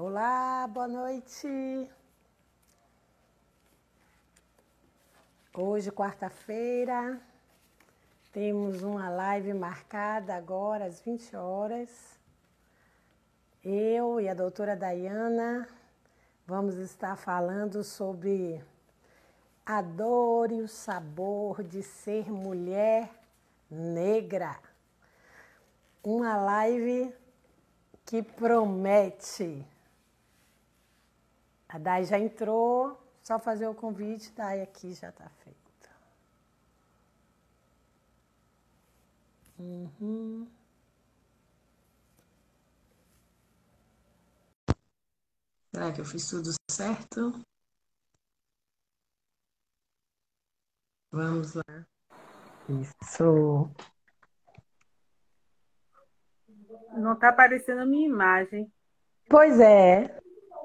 Olá, boa noite. Hoje, quarta-feira, temos uma live marcada agora às 20 horas. Eu e a doutora Dayana vamos estar falando sobre a dor e o sabor de ser mulher negra. Uma live que promete. A Day já entrou, só fazer o convite, Day aqui já está feito. Será que eu fiz tudo certo? Vamos lá. Isso. Não está aparecendo a minha imagem. Pois é.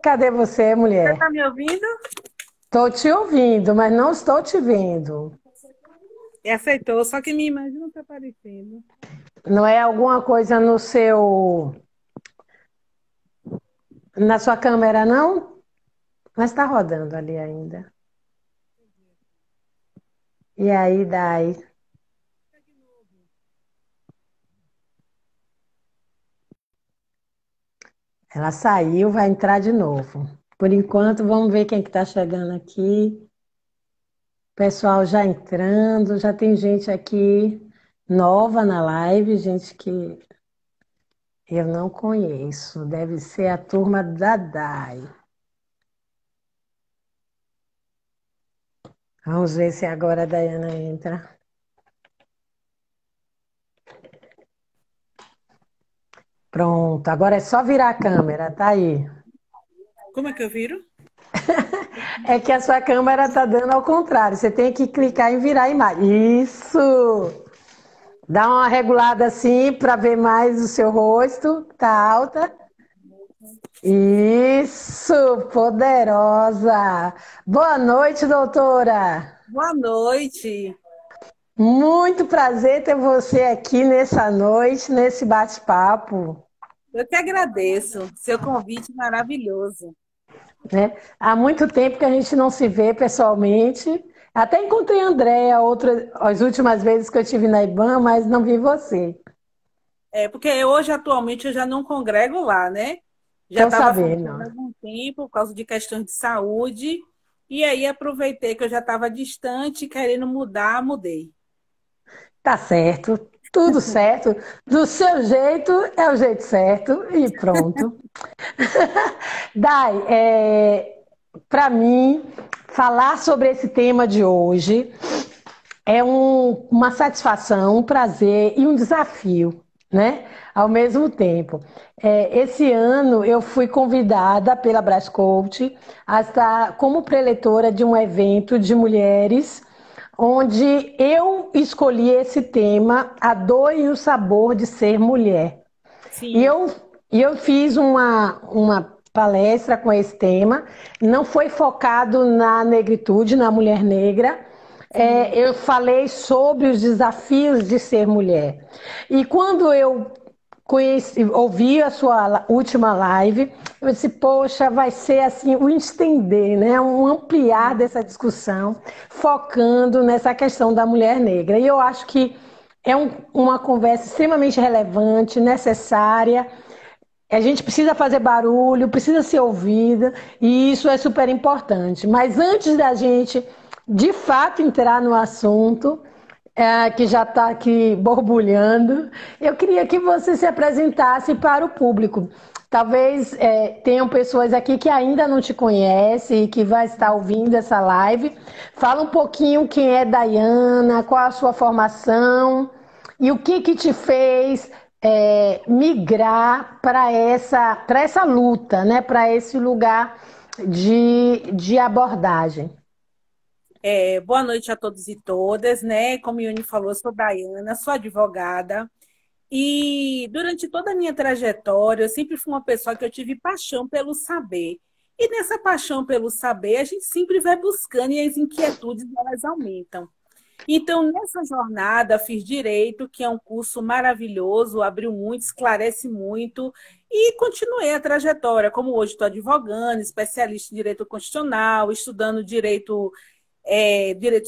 Cadê você, Você mulher? está me ouvindo? Estou te ouvindo, mas não estou te vendo. E aceitou, só que minha imagem não está aparecendo. Não é alguma coisa no na sua câmera, não? Mas está rodando ali ainda. E aí, Day? Ela saiu, vai entrar de novo. Por enquanto, vamos ver quem que está chegando aqui. Pessoal já entrando, já tem gente aqui nova na live, gente que eu não conheço. Deve ser a turma da Dai. Vamos ver se agora a Dayana entra. Pronto, agora é só virar a câmera, tá aí. Como é que eu viro? É que a sua câmera tá dando ao contrário. Você tem que clicar em virar a imagem. Isso! Dá uma regulada assim para ver mais o seu rosto. Tá alta. Isso, poderosa. Boa noite, doutora. Boa noite. Muito prazer ter você aqui nessa noite, nesse bate-papo, Eu que agradeço. Seu convite maravilhoso. né? Há muito tempo que a gente não se vê pessoalmente. Até encontrei a Andréa as últimas vezes que eu estive na IBAN, mas não vi você. É, porque hoje, atualmente, eu já não congrego lá, né? Já Tô estava afastado sabendo. há algum tempo por causa de questões de saúde. E aí aproveitei que eu já estava distante, querendo mudar, mudei. Tá certo, tudo certo. Do seu jeito é o jeito certo e pronto. Dai, para mim, falar sobre esse tema de hoje é uma satisfação, um prazer e um desafio, né? Ao mesmo tempo. Esse ano eu fui convidada pela Brascoach a estar como preletora de um evento de mulheres, onde eu escolhi esse tema, a dor e o sabor de ser mulher. E Sim. eu, e eu fiz uma palestra com esse tema, não foi focado na negritude, na mulher negra. Sim. Eu falei sobre os desafios de ser mulher. E quando eu ouvi a sua última live, eu disse, poxa, vai ser assim, um estender, né? Um ampliar dessa discussão, focando nessa questão da mulher negra. E eu acho que é uma conversa extremamente relevante, necessária. A gente precisa fazer barulho, precisa ser ouvida, e isso é super importante. Mas antes da gente, de fato, entrar no assunto, que já está aqui borbulhando, eu queria que você se apresentasse para o público. Talvez tenham pessoas aqui que ainda não te conhecem e que vai estar ouvindo essa live. Fala um pouquinho quem é Dayana, qual a sua formação e o que te fez migrar para essa luta, né? Para esse lugar de abordagem. Boa noite a todos e todas, né? Como a Ione falou, eu sou Dayana, sou advogada. E durante toda a minha trajetória, eu sempre fui uma pessoa que eu tive paixão pelo saber. E nessa paixão pelo saber, a gente sempre vai buscando e as inquietudes elas aumentam. Então, nessa jornada, fiz direito, que é um curso maravilhoso, abriu muito, esclarece muito, e continuei a trajetória, como hoje estou advogando, especialista em direito constitucional, estudando direitos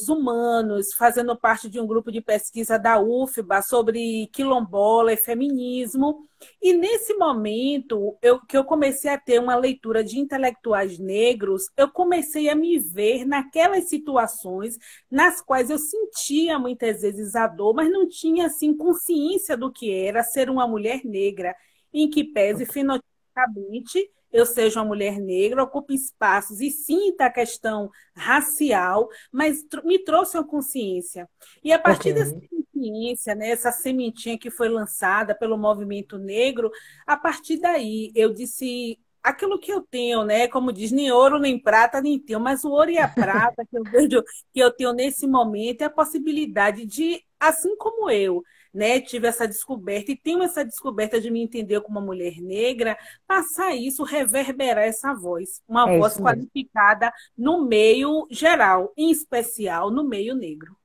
humanos, fazendo parte de um grupo de pesquisa da UFBA sobre quilombola e feminismo. E nesse momento que eu comecei a ter uma leitura de intelectuais negros, eu comecei a me ver naquelas situações nas quais eu sentia muitas vezes a dor, mas não tinha assim consciência do que era ser uma mulher negra, em que pese fenotipicamente eu seja uma mulher negra, ocupe espaços e sinta a questão racial, mas me trouxe uma consciência. E a Ok. partir dessa consciência, né, essa sementinha que foi lançada pelo movimento negro, a partir daí eu disse aquilo que eu tenho, né, como diz, nem ouro, nem prata, nem tenho, mas o ouro e a prata que eu vejo que eu tenho nesse momento é a possibilidade de, assim como eu, né, tive essa descoberta e tenho essa descoberta de me entender como uma mulher negra, passar isso, reverberar essa voz, uma É voz isso mesmo. qualificada no meio geral, em especial no meio negro.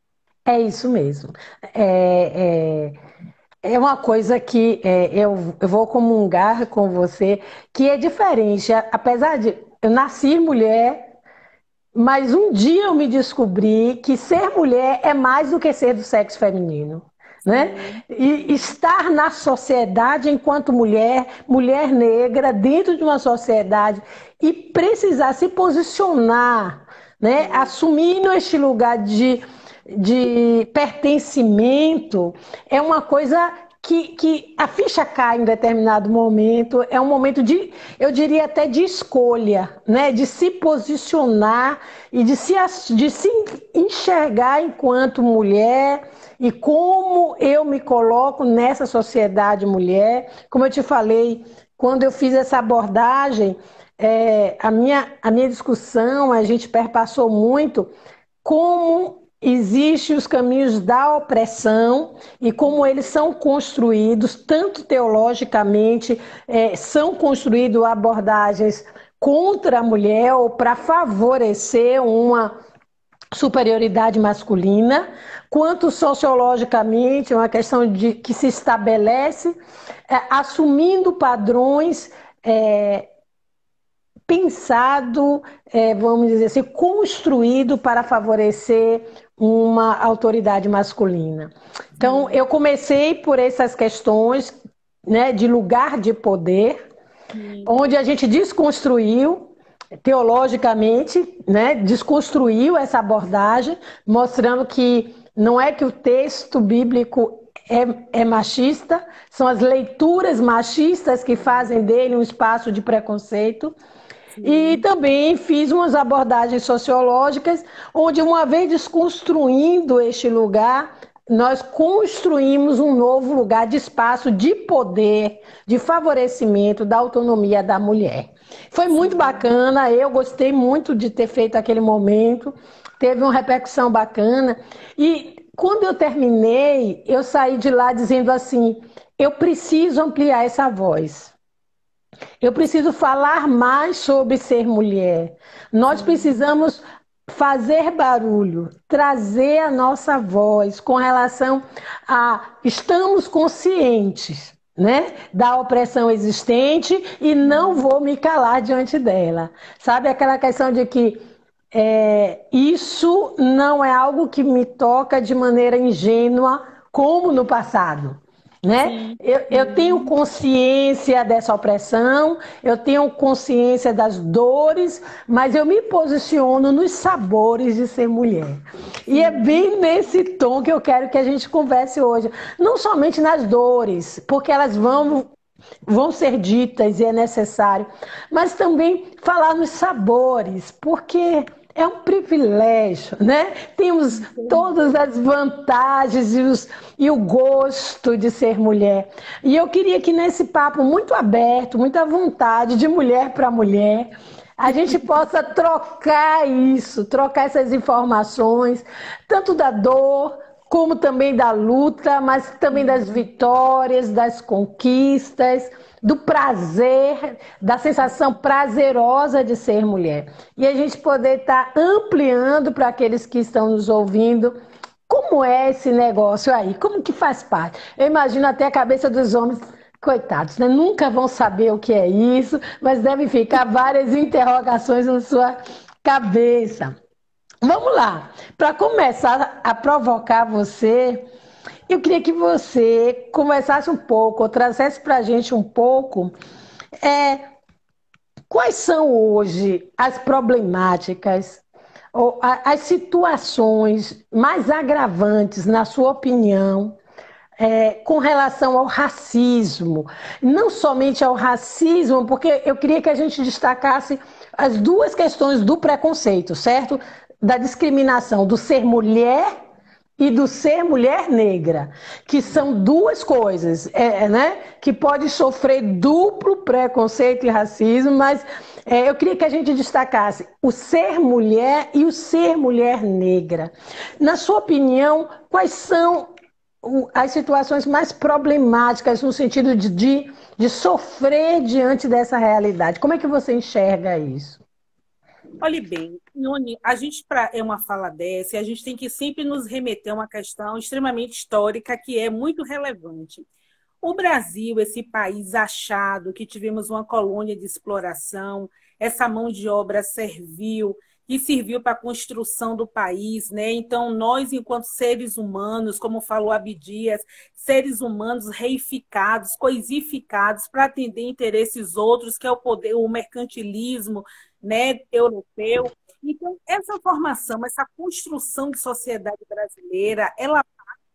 É isso mesmo. É, é, é uma coisa que eu vou comungar com você, que é diferente. Apesar de eu nasci mulher, mas um dia eu me descobri que ser mulher é mais do que ser do sexo feminino, né? Sim, E estar na sociedade enquanto mulher, mulher negra, dentro de uma sociedade e precisar se posicionar, né? sim, Assumindo este lugar de pertencimento, é uma coisa que a ficha cai em determinado momento, é um momento de, eu diria até de escolha, né? De se posicionar e de se enxergar enquanto mulher e como eu me coloco nessa sociedade mulher. Como eu te falei, quando eu fiz essa abordagem, a minha discussão, a gente perpassou muito como existem os caminhos da opressão e como eles são construídos, tanto teologicamente, são construídos abordagens contra a mulher ou para favorecer uma superioridade masculina, quanto sociologicamente, uma questão de que se estabelece, assumindo padrões pensado, vamos dizer assim, construído para favorecer uma autoridade masculina. Então, sim, eu comecei por essas questões, né, de lugar de poder, sim, onde a gente desconstruiu teologicamente, né, desconstruiu essa abordagem, mostrando que não é que o texto bíblico é machista, são as leituras machistas que fazem dele um espaço de preconceito. E sim, também fiz umas abordagens sociológicas, onde, uma vez desconstruindo este lugar, nós construímos um novo lugar de espaço de poder, de favorecimento da autonomia da mulher. Foi muito sim. bacana, eu gostei muito de ter feito aquele momento, teve uma repercussão bacana. E quando eu terminei, eu saí de lá dizendo assim: eu preciso ampliar essa voz. Eu preciso falar mais sobre ser mulher. Nós Sim, precisamos fazer barulho, trazer a nossa voz com relação a estamos conscientes, né, da opressão existente e não sim, vou me calar diante dela. Sabe aquela questão de que isso não é algo que me toca de maneira ingênua como no passado. Né? sim, Eu tenho sim, consciência dessa opressão, eu tenho consciência das dores, mas eu me posiciono nos sabores de ser mulher. E é sim, bem nesse tom que eu quero que a gente converse hoje. Não somente nas dores, porque elas vão ser ditas e é necessário, mas também falar nos sabores, porque é um privilégio, né? Temos todas as vantagens e o gosto de ser mulher. E eu queria que nesse papo muito aberto, muita vontade de mulher para mulher, a gente possa trocar isso, trocar essas informações, tanto da dor como também da luta, mas também das sim. vitórias, das conquistas, do prazer, da sensação prazerosa de ser mulher. E a gente poder estar ampliando para aqueles que estão nos ouvindo Como é esse negócio aí? Como que faz parte? Eu imagino até a cabeça dos homens, coitados, né? Nunca vão saber o que é isso, mas devem ficar várias interrogações na sua cabeça. Vamos lá. Para começar a provocar você, eu queria que você conversasse um pouco, ou trouxesse para a gente um pouco, é, quais são hoje as problemáticas ou as situações mais agravantes, na sua opinião, com relação ao racismo? Não somente ao racismo, porque eu queria que a gente destacasse as duas questões do preconceito, certo? Da discriminação do ser mulher e do ser mulher negra, que são duas coisas, né? Que pode sofrer duplo preconceito e racismo, mas eu queria que a gente destacasse o ser mulher e o ser mulher negra. Na sua opinião, quais são as situações mais problemáticas no sentido de sofrer diante dessa realidade? Como é que você enxerga isso? Olhe bem, Noni, a gente, para uma fala dessa, a gente tem que sempre nos remeter a uma questão extremamente histórica que é muito relevante. O Brasil, esse país achado, que tivemos uma colônia de exploração, essa mão de obra servil, que serviu para a construção do país, né? Então, nós, enquanto seres humanos, como falou Abdias, seres humanos reificados, coisificados para atender interesses outros, que é o poder, o mercantilismo, né, europeu. Então, essa formação, essa construção de sociedade brasileira, ela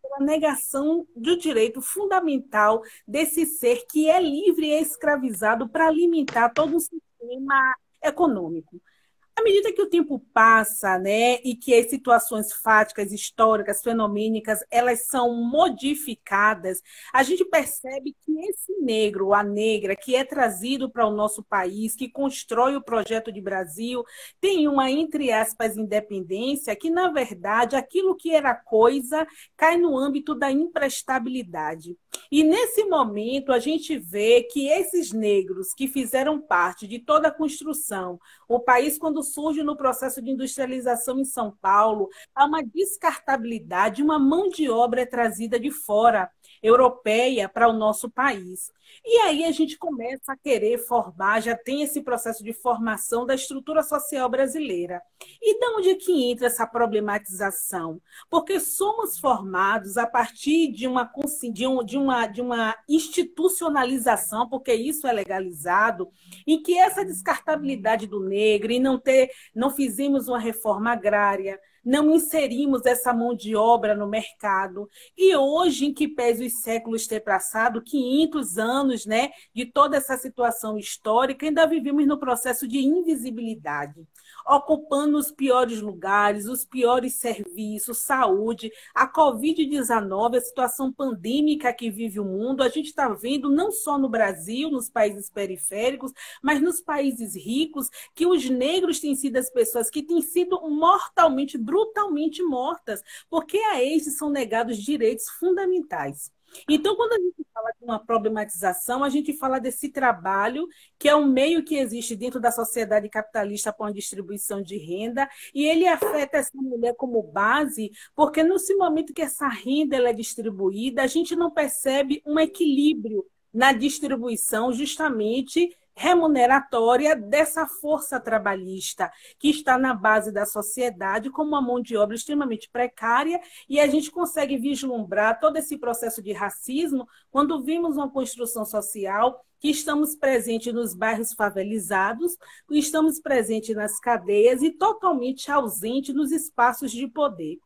pela negação do direito fundamental desse ser que é livre e é escravizado para alimentar todo um sistema econômico. À medida que o tempo passa, né, e que as situações fáticas, históricas, fenomênicas, elas são modificadas, a gente percebe que esse negro, a negra, que é trazido para o nosso país, que constrói o projeto de Brasil, tem uma, entre aspas, independência, que, na verdade, aquilo que era coisa cai no âmbito da imprestabilidade. E, nesse momento, a gente vê que esses negros que fizeram parte de toda a construção, o país, quando surge no processo de industrialização em São Paulo, há uma descartabilidade, uma mão de obra é trazida de fora, europeia, para o nosso país. E aí a gente começa a querer formar, já tem esse processo de formação da estrutura social brasileira. E de onde é que entra essa problematização? Porque somos formados a partir de uma institucionalização, porque isso é legalizado, em que essa descartabilidade do negro e não fizemos uma reforma agrária, não inserimos essa mão de obra no mercado. E hoje, em que pese os séculos ter passado, 500 anos, né, de toda essa situação histórica, ainda vivemos no processo de invisibilidade, ocupando os piores lugares, os piores serviços, saúde, a Covid-19, a situação pandêmica que vive o mundo, a gente está vendo não só no Brasil, nos países periféricos, mas nos países ricos, que os negros têm sido as pessoas que têm sido mortalmente, brutalmente mortas, porque a estes são negados direitos fundamentais. Então, quando a gente fala de uma problematização, a gente fala desse trabalho, que é um meio que existe dentro da sociedade capitalista com a distribuição de renda, e ele afeta essa mulher como base, porque nesse momento que essa renda ela é distribuída, a gente não percebe um equilíbrio na distribuição, justamente remuneratória dessa força trabalhista que está na base da sociedade como uma mão de obra extremamente precária, e a gente consegue vislumbrar todo esse processo de racismo quando vimos uma construção social que estamos presentes nos bairros favelizados, estamos presentes nas cadeias e totalmente ausente nos espaços de poder.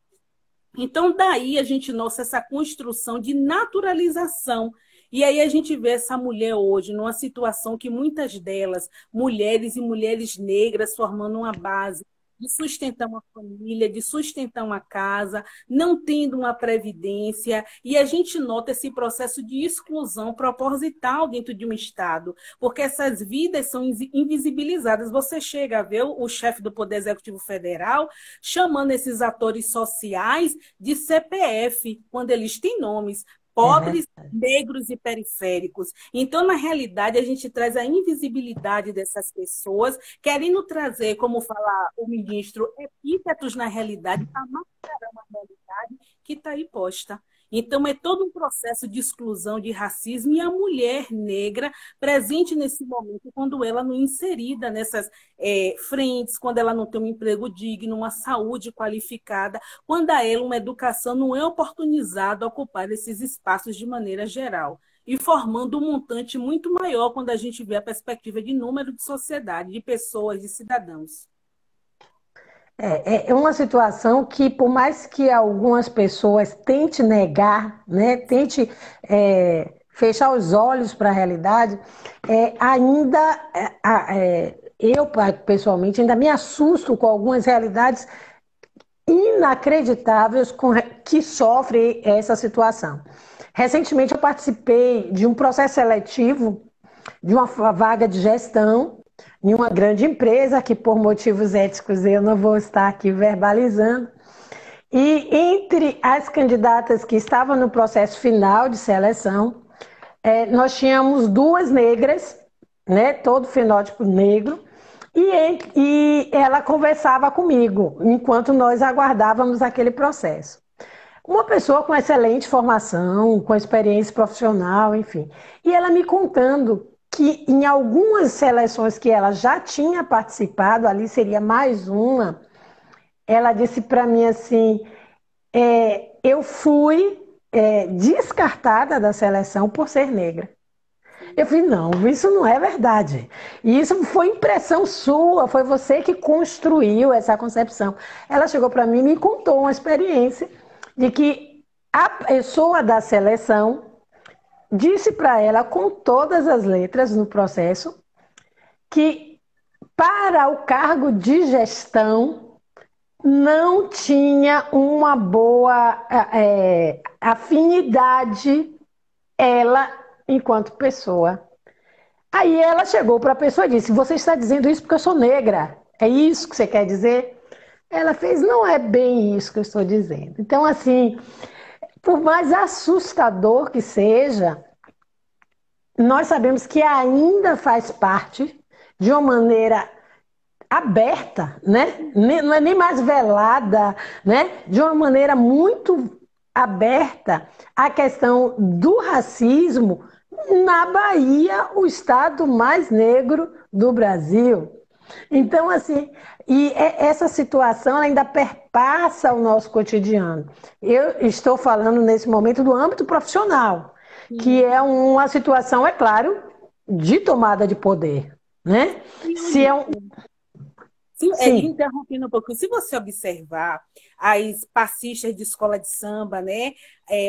Então, daí a gente nota essa construção de naturalização. E aí a gente vê essa mulher hoje numa situação que muitas delas, mulheres e mulheres negras, formando uma base de sustentar uma família, de sustentar uma casa, não tendo uma previdência, e a gente nota esse processo de exclusão proposital dentro de um Estado, porque essas vidas são invisibilizadas. Você chega a ver o chefe do Poder Executivo Federal chamando esses atores sociais de CPF, quando eles têm nomes, pobres, negros e periféricos. Então, na realidade, a gente traz a invisibilidade dessas pessoas, querendo trazer, como fala o ministro, epítetos na realidade, para mascarar uma realidade que está aí posta. Então, é todo um processo de exclusão, de racismo, e a mulher negra presente nesse momento, quando ela não é inserida nessas frentes, quando ela não tem um emprego digno, uma saúde qualificada, quando a ela uma educação não é oportunizada a ocupar esses espaços de maneira geral, e formando um montante muito maior quando a gente vê a perspectiva de número de sociedade, de pessoas, de cidadãos. É uma situação que, por mais que algumas pessoas tentem negar, né, tente fechar os olhos para a realidade, ainda eu, pessoalmente, ainda me assusto com algumas realidades inacreditáveis que sofrem essa situação. Recentemente, eu participei de um processo seletivo de uma vaga de gestão em uma grande empresa, que por motivos éticos eu não vou estar aqui verbalizando. E entre as candidatas que estavam no processo final de seleção, nós tínhamos duas negras, né, todo fenótipo negro, e ela conversava comigo enquanto nós aguardávamos aquele processo. Uma pessoa com excelente formação, com experiência profissional, enfim. E ela me contando que em algumas seleções que ela já tinha participado, ali seria mais uma, ela disse para mim assim, eu fui descartada da seleção por ser negra. Eu falei, não, isso não é verdade. E isso foi impressão sua, foi você que construiu essa concepção. Ela chegou para mim e me contou uma experiência de que a pessoa da seleção disse para ela, com todas as letras no processo, que para o cargo de gestão não tinha uma boa afinidade ela enquanto pessoa. Aí ela chegou para a pessoa e disse, você está dizendo isso porque eu sou negra, é isso que você quer dizer? Ela fez, não é bem isso que eu estou dizendo. Então, assim, por mais assustador que seja, nós sabemos que ainda faz parte de uma maneira aberta, né? Não é nem mais velada, né? De uma maneira muito aberta a questão do racismo na Bahia, o estado mais negro do Brasil. Então, assim, essa situação ainda perpassa o nosso cotidiano. Eu estou falando nesse momento do âmbito profissional, que é uma situação, é claro, de tomada de poder, né? Se é um... Sim. Interrompendo um pouco, se você observar as passistas de escola de samba, né?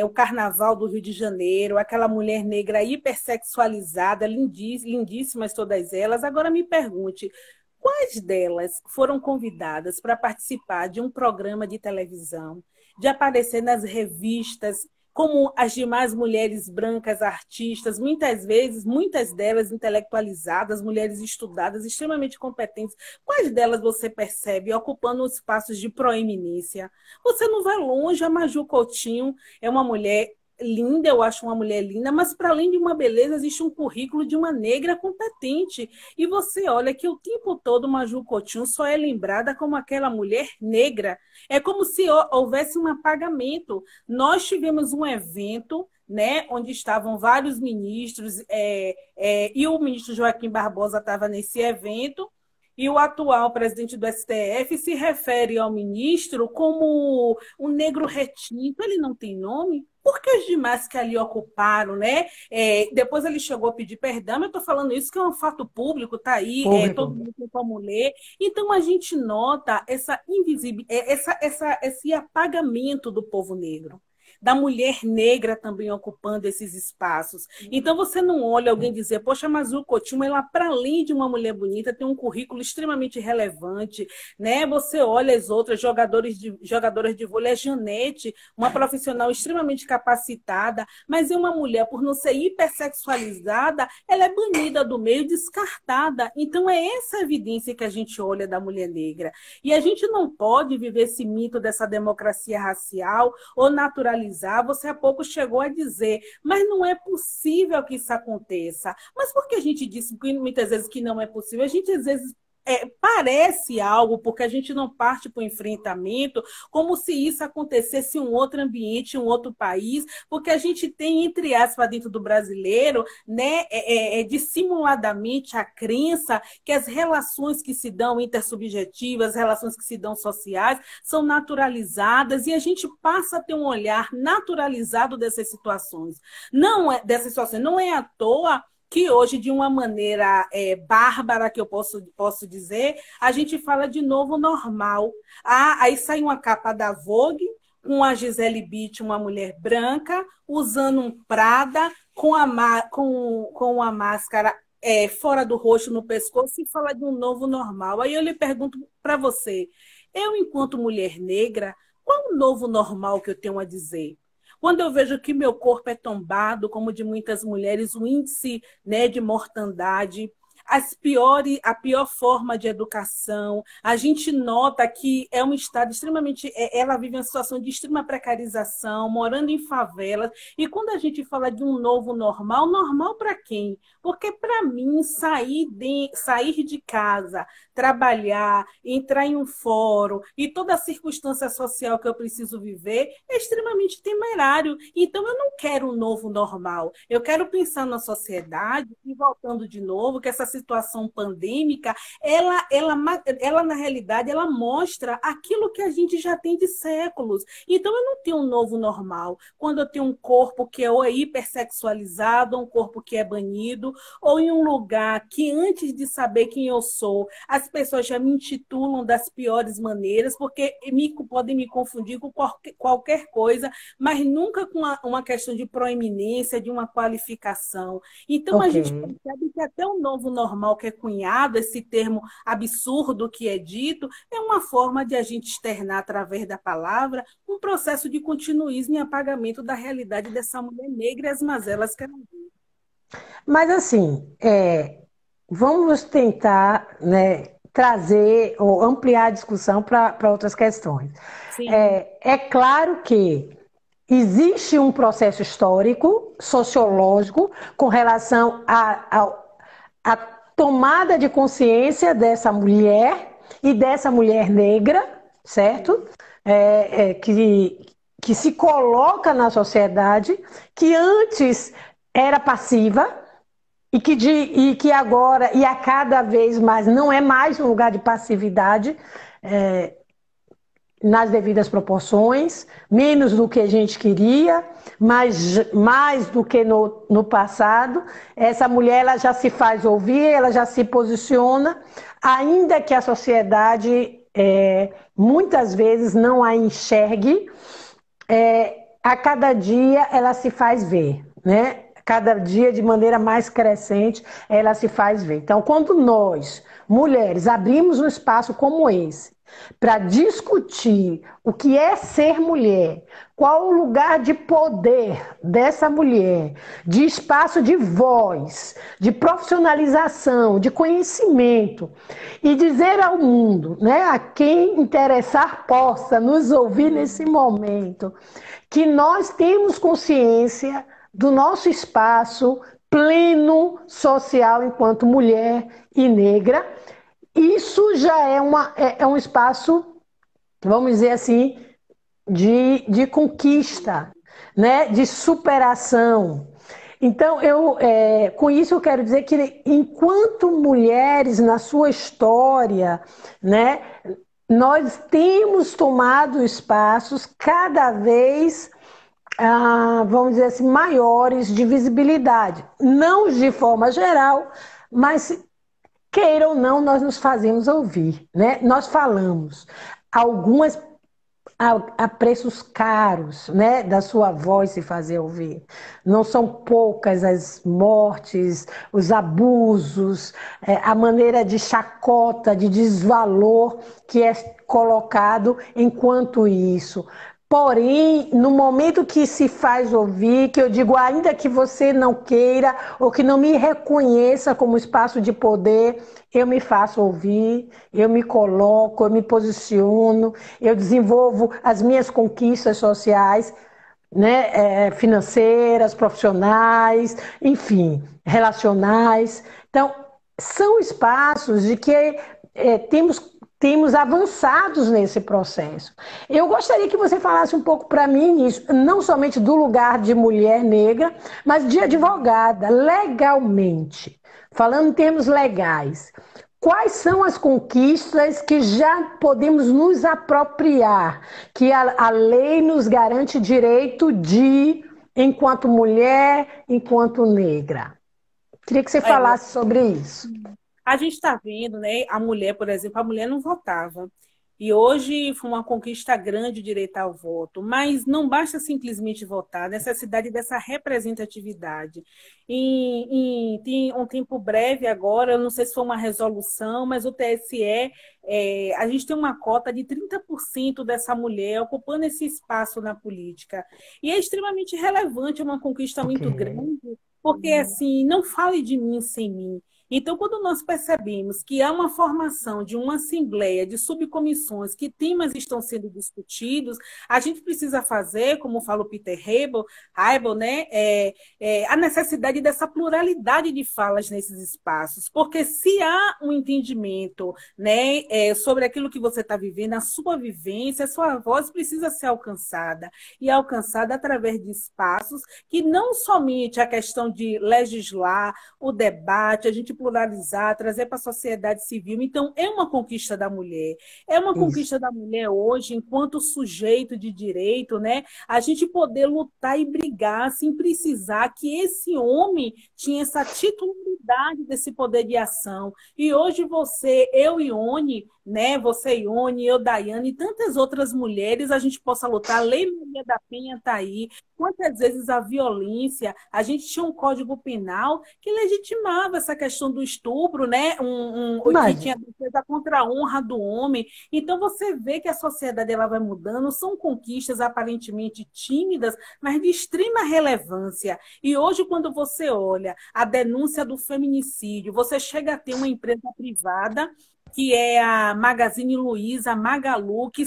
O Carnaval do Rio de Janeiro, aquela mulher negra hipersexualizada, lindíssimas todas elas. Agora me pergunte, quais delas foram convidadas para participar de um programa de televisão, de aparecer nas revistas, como as demais mulheres brancas artistas, muitas vezes, muitas delas intelectualizadas, mulheres estudadas, extremamente competentes? Quais delas você percebe ocupando espaços de proeminência? Você não vai longe, a Maju Coutinho é uma mulher linda, eu acho uma mulher linda, mas para além de uma beleza, existe um currículo de uma negra competente. E você olha que o tempo todo Maju Coutinho só é lembrada como aquela mulher negra. É como se houvesse um apagamento. Nós tivemos um evento, né, onde estavam vários ministros, e o ministro Joaquim Barbosa estava nesse evento, e o atual presidente do STF se refere ao ministro como um negro retinto. Ele não tem nome? Porque os demais que ali ocuparam, né? Depois ele chegou a pedir perdão, eu estou falando isso que é um fato público, está aí, todo mundo tem como ler. Então a gente nota essa esse apagamento do povo negro, da mulher negra também ocupando esses espaços. Então você não olha alguém dizer, poxa, mas o Coutinho, ela, para além de uma mulher bonita, tem um currículo extremamente relevante, né? Você olha as outras jogadoras de vôlei, a Janete, uma profissional extremamente capacitada, mas é uma mulher, por não ser hipersexualizada, ela é banida do meio, descartada. Então é essa evidência que a gente olha da mulher negra. E a gente não pode viver esse mito dessa democracia racial ou naturalizar. Você há pouco chegou a dizer, mas não é possível que isso aconteça. Mas por que a gente disse muitas vezes que não é possível? A gente às vezes parece algo, porque a gente não parte para o enfrentamento como se isso acontecesse em um outro ambiente, em um outro país, porque a gente tem, entre aspas, dentro do brasileiro, né, dissimuladamente a crença que as relações que se dão intersubjetivas, as relações que se dão sociais, são naturalizadas e a gente passa a ter um olhar naturalizado dessas situações. Não é à toa que hoje, de uma maneira bárbara, que eu posso dizer, a gente fala de novo normal. Aí sai uma capa da Vogue, com a Gisele Bündchen, uma mulher branca, usando um Prada, com a máscara fora do rosto, no pescoço, e fala de um novo normal. Aí eu lhe pergunto para você, eu, enquanto mulher negra, qual o novo normal que eu tenho a dizer? Quando eu vejo que meu corpo é tombado, como de muitas mulheres, o índice, né, de mortandade, a pior forma de educação, a gente nota que é um estado extremamente. Ela vive uma situação de extrema precarização, morando em favelas. E quando a gente fala de um novo normal, normal para quem? Porque, para mim, sair de casa, trabalhar, entrar em um fórum e toda a circunstância social que eu preciso viver é extremamente temerário. Então, eu não quero um novo normal. Eu quero pensar na sociedade e, voltando de novo, que essa situação pandêmica, na realidade, ela mostra aquilo que a gente já tem de séculos. Então, eu não tenho um novo normal. Quando eu tenho um corpo que é hipersexualizado, um corpo que é banido, ou em um lugar que, antes de saber quem eu sou, as pessoas já me intitulam das piores maneiras, porque podem me confundir com qualquer coisa, mas nunca com uma questão de proeminência, de uma qualificação. Então, a gente Ok. percebe que até o novo normal que é cunhado, esse termo absurdo que é dito, é uma forma de a gente externar, através da palavra, um processo de continuismo e apagamento da realidade dessa mulher negra e as mazelas que ela vive. Mas assim, vamos tentar, né, trazer ou ampliar a discussão para outras questões. Sim, É claro que existe um processo histórico, sociológico, com relação à tomada de consciência dessa mulher e dessa mulher negra, certo? Que se coloca na sociedade, que antes era passiva, e que agora, e a cada vez mais, não é mais um lugar de passividade, nas devidas proporções, menos do que a gente queria, mas mais do que no passado. Essa mulher, ela já se faz ouvir, ela já se posiciona, ainda que a sociedade muitas vezes não a enxergue, a cada dia ela se faz ver, né? Cada dia, de maneira mais crescente, ela se faz ver. Então, quando nós, mulheres, abrimos um espaço como esse para discutir o que é ser mulher, qual o lugar de poder dessa mulher, de espaço de voz, de profissionalização, de conhecimento, e dizer ao mundo, né, a quem interessar possa nos ouvir nesse momento, que nós temos consciência do nosso espaço pleno social enquanto mulher e negra. Isso já é um espaço, vamos dizer assim, de conquista, né? De superação. Então, com isso eu quero dizer que, enquanto mulheres na sua história, né, nós temos tomado espaços cada vez, vamos dizer assim, maiores de visibilidade. Não de forma geral, mas, queira ou não, nós nos fazemos ouvir, né? Nós falamos. Algumas a preços caros, né, da sua voz se fazer ouvir. Não são poucas as mortes, os abusos, a maneira de chacota, de desvalor que é colocado enquanto isso. Porém, no momento que se faz ouvir, que eu digo, ainda que você não queira ou que não me reconheça como espaço de poder, eu me faço ouvir, eu me coloco, eu me posiciono, eu desenvolvo as minhas conquistas sociais, né, financeiras, profissionais, enfim, relacionais. Então, são espaços de que temos avançados nesse processo. Eu gostaria que você falasse um pouco para mim nisso, não somente do lugar de mulher negra, mas de advogada, legalmente. Falando em termos legais, quais são as conquistas que já podemos nos apropriar, que a lei nos garante direito de, enquanto mulher, enquanto negra? Queria que você falasse sobre isso. A gente está vendo, né? A mulher, por exemplo, a mulher não votava. E hoje foi uma conquista grande o direito ao voto, mas não basta simplesmente votar, a necessidade dessa representatividade. Tem um tempo breve agora, eu não sei se foi uma resolução, mas o TSE, a gente tem uma cota de 30% dessa mulher ocupando esse espaço na política. E é extremamente relevante, é uma conquista muito grande, porque assim, não fale de mim sem mim. Então, quando nós percebemos que há uma formação de uma assembleia de subcomissões que temas estão sendo discutidos, a gente precisa fazer, como fala o Peter Heibel, né, a necessidade dessa pluralidade de falas nesses espaços, porque se há um entendimento, né, sobre aquilo que você está vivendo, a sua vivência, a sua voz precisa ser alcançada, e alcançada através de espaços que não somente a questão de legislar, o debate, a gente pluralizar, trazer para a sociedade civil. Então, é uma conquista da mulher. É uma conquista da mulher hoje, enquanto sujeito de direito, né? A gente poder lutar e brigar sem precisar que esse homem tinha essa titularidade desse poder de ação. E hoje você, eu, Ione, né? Você, Ione, eu, Daiane, e tantas outras mulheres, a gente possa lutar. A Lei Maria da Penha está aí. Quantas vezes a violência, a gente tinha um código penal que legitimava essa questão do estupro, né? Que tinha defesa contra a honra do homem. Então você vê que a sociedade ela vai mudando, são conquistas aparentemente tímidas, mas de extrema relevância. E hoje, quando você olha a denúncia do feminicídio, você chega a ter uma empresa privada que é a Magazine Luiza, a Magalu, que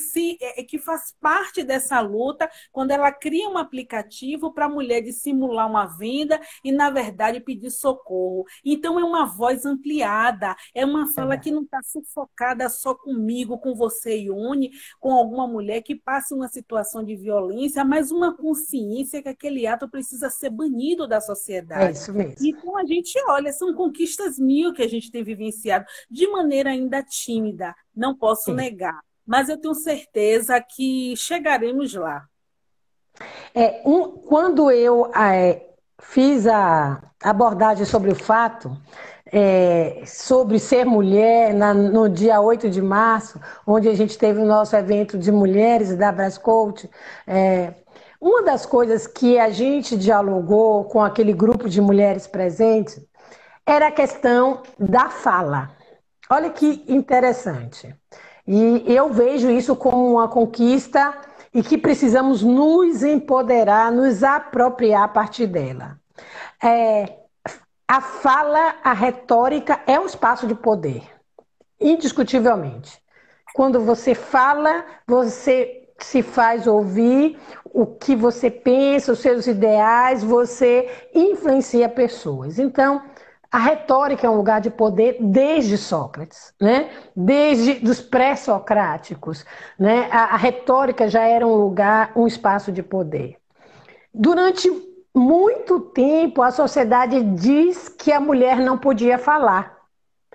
faz parte dessa luta quando ela cria um aplicativo para a mulher dissimular uma venda e, na verdade, pedir socorro. Então, é uma voz ampliada, é uma fala que não está sufocada só comigo, com você, Ione, com alguma mulher que passe uma situação de violência, mas uma consciência que aquele ato precisa ser banido da sociedade. É isso mesmo. Então, a gente olha, são conquistas mil que a gente tem vivenciado, de maneira ainda tímida, não posso negar, mas eu tenho certeza que chegaremos lá. Quando eu fiz a abordagem sobre o fato, sobre ser mulher, no dia 8 de março, onde a gente teve o nosso evento de mulheres da Brascoach, uma das coisas que a gente dialogou com aquele grupo de mulheres presentes era a questão da fala. Olha que interessante. E eu vejo isso como uma conquista e que precisamos nos empoderar, nos apropriar a partir dela. A fala, a retórica é um espaço de poder, indiscutivelmente. Quando você fala, você se faz ouvir o que você pensa, os seus ideais, você influencia pessoas. Então, a retórica é um lugar de poder desde Sócrates, né? Desde os pré-socráticos, né? A retórica já era um lugar, um espaço de poder. Durante muito tempo, a sociedade diz que a mulher não podia falar.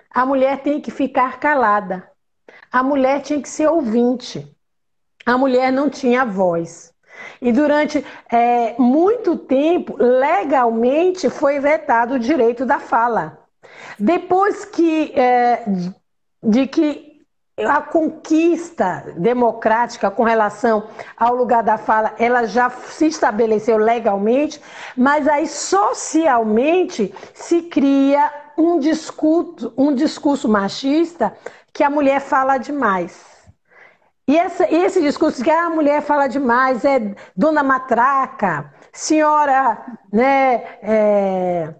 A mulher tem que ficar calada. A mulher tinha que ser ouvinte. A mulher não tinha voz. E durante muito tempo, legalmente, foi vetado o direito da fala. Depois que a conquista democrática com relação ao lugar da fala, ela já se estabeleceu legalmente, mas aí socialmente se cria um discurso machista que a mulher fala demais. E esse discurso de que a mulher fala demais, é dona matraca, senhora, né,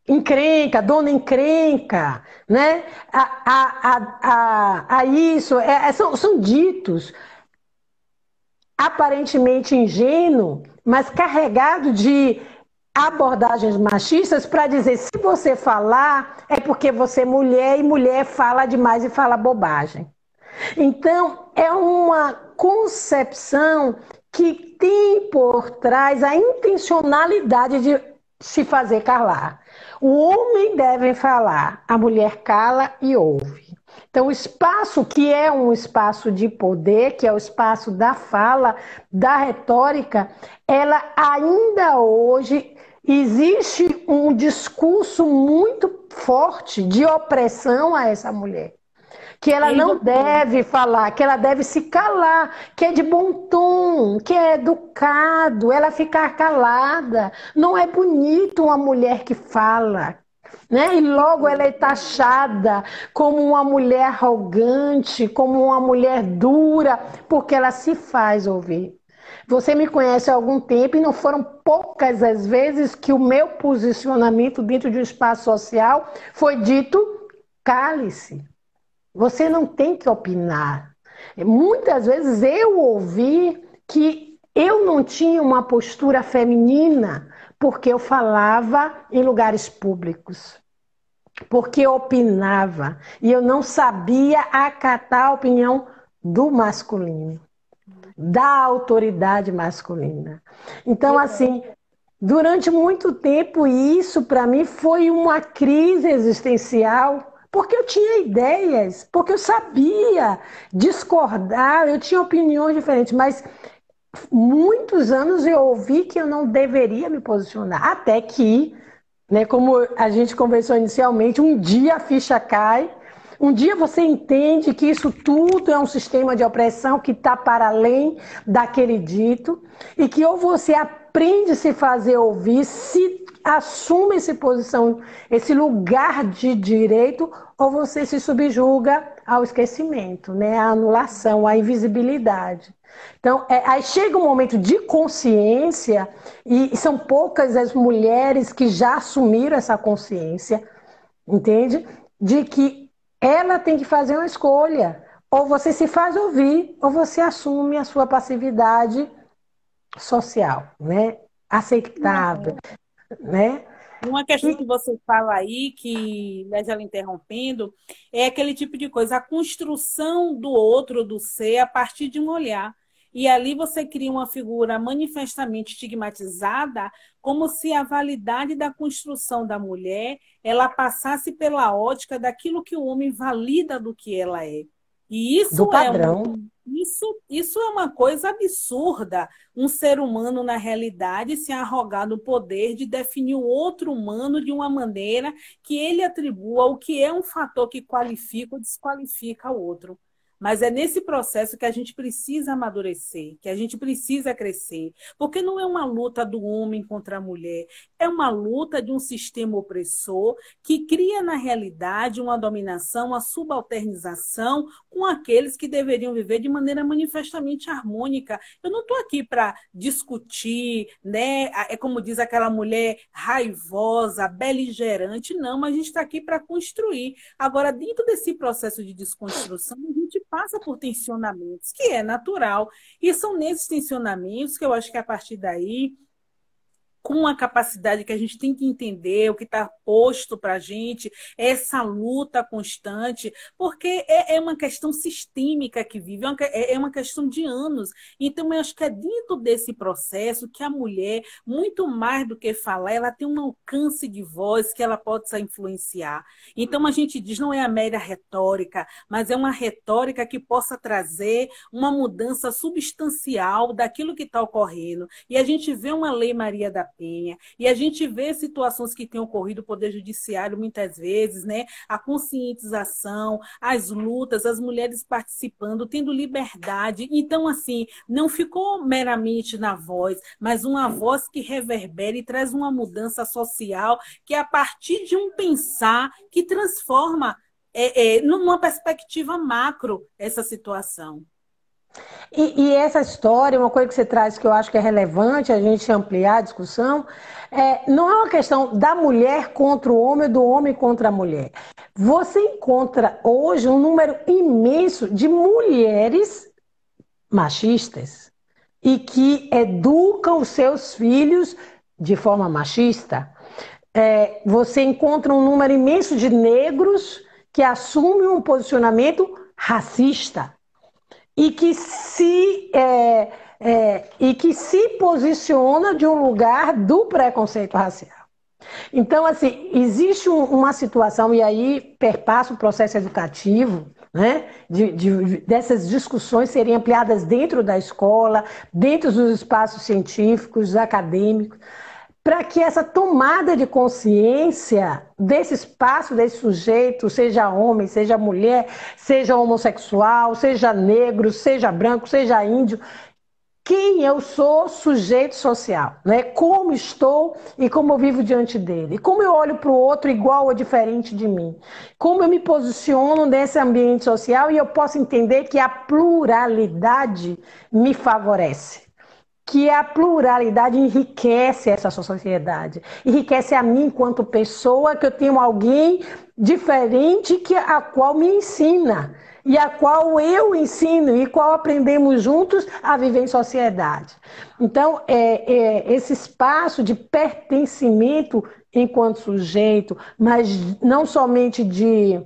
encrenca, dona encrenca, né? Isso, são ditos aparentemente ingênuos, mas carregados de abordagens machistas para dizer, se você falar, é porque você é mulher e mulher fala demais e fala bobagem. Então, é uma concepção que tem por trás a intencionalidade de se fazer calar. O homem deve falar, a mulher cala e ouve. Então, o espaço que é um espaço de poder, que é o espaço da fala, da retórica, ela ainda hoje existe um discurso muito forte de opressão a essa mulher. Que ela não deve falar, que ela deve se calar, que é de bom tom, que é educado, ela ficar calada. Não é bonito uma mulher que fala, né? E logo ela é taxada como uma mulher arrogante, como uma mulher dura, porque ela se faz ouvir. Você me conhece há algum tempo e não foram poucas as vezes que o meu posicionamento dentro de um espaço social foi dito: cale-se. Você não tem que opinar. Muitas vezes eu ouvi que eu não tinha uma postura feminina porque eu falava em lugares públicos, porque eu opinava e eu não sabia acatar a opinião do masculino, da autoridade masculina. Então, assim, durante muito tempo, isso para mim foi uma crise existencial, porque eu tinha ideias, porque eu sabia discordar, eu tinha opiniões diferentes, mas muitos anos eu ouvi que eu não deveria me posicionar, até que, né, como a gente conversou inicialmente, um dia a ficha cai, um dia você entende que isso tudo é um sistema de opressão que está para além daquele dito, e que ou você aprende a se fazer ouvir, se assume essa posição, esse lugar de direito, ou você se subjuga ao esquecimento, né? À anulação, à invisibilidade. Então, aí chega um momento de consciência, e são poucas as mulheres que já assumiram essa consciência, entende? De que ela tem que fazer uma escolha. Ou você se faz ouvir, ou você assume a sua passividade social, né? Aceitável, né? Uma questão que você fala aí, que, né, já lhe interrompendo, é aquele tipo de coisa, a construção do outro, do ser, a partir de um olhar. E ali você cria uma figura manifestamente estigmatizada, como se a validade da construção da mulher ela passasse pela ótica daquilo que o homem valida do que ela é. E Do padrão. isso é uma coisa absurda. Um ser humano, na realidade, se arrogar no poder de definir o outro humano de uma maneira que ele atribua o que é um fator que qualifica ou desqualifica o outro. Mas é nesse processo que a gente precisa amadurecer, que a gente precisa crescer. Porque não é uma luta do homem contra a mulher, é uma luta de um sistema opressor que cria, na realidade, uma dominação, uma subalternização com aqueles que deveriam viver de maneira manifestamente harmônica. Eu não estou aqui para discutir, né? É como diz aquela mulher raivosa, beligerante, não, mas a gente está aqui para construir. Agora, dentro desse processo de desconstrução, a gente passa por tensionamentos, que é natural. E são nesses tensionamentos que eu acho que a partir daí, com a capacidade que a gente tem que entender o que está posto para a gente, essa luta constante, porque é uma questão sistêmica que vive, é uma questão de anos. Então, eu acho que é dentro desse processo que a mulher, muito mais do que falar, ela tem um alcance de voz que ela possa influenciar. Então, a gente diz, não é a mera retórica, mas é uma retórica que possa trazer uma mudança substancial daquilo que está ocorrendo. E a gente vê uma Lei Maria da Penha, e a gente vê situações que têm ocorrido no Poder Judiciário muitas vezes, né? A conscientização, as lutas, as mulheres participando, tendo liberdade. Então, assim, não ficou meramente na voz, mas uma voz que reverbera e traz uma mudança social que é a partir de um pensar que transforma numa perspectiva macro essa situação. E essa história, uma coisa que você traz que eu acho que é relevante a gente ampliar a discussão, não é uma questão da mulher contra o homem, do homem contra a mulher. Você encontra hoje um número imenso de mulheres machistas e que educam os seus filhos de forma machista, você encontra um número imenso de negros que assumem um posicionamento racista e que se posiciona de um lugar do preconceito racial. Então, assim, existe uma situação, e aí perpassa o processo educativo, né? Dessas discussões serem ampliadas dentro da escola, dentro dos espaços científicos, acadêmicos, para que essa tomada de consciência desse espaço, desse sujeito, seja homem, seja mulher, seja homossexual, seja negro, seja branco, seja índio, quem eu sou, sujeito social, né? Como estou e como eu vivo diante dele. Como eu olho para o outro igual ou diferente de mim. Como eu me posiciono nesse ambiente social e eu posso entender que a pluralidade me favorece. Que a pluralidade enriquece essa sociedade. Enriquece a mim enquanto pessoa, que eu tenho alguém diferente a qual me ensina. E a qual eu ensino e qual aprendemos juntos a viver em sociedade. Então, esse espaço de pertencimento enquanto sujeito, mas não somente de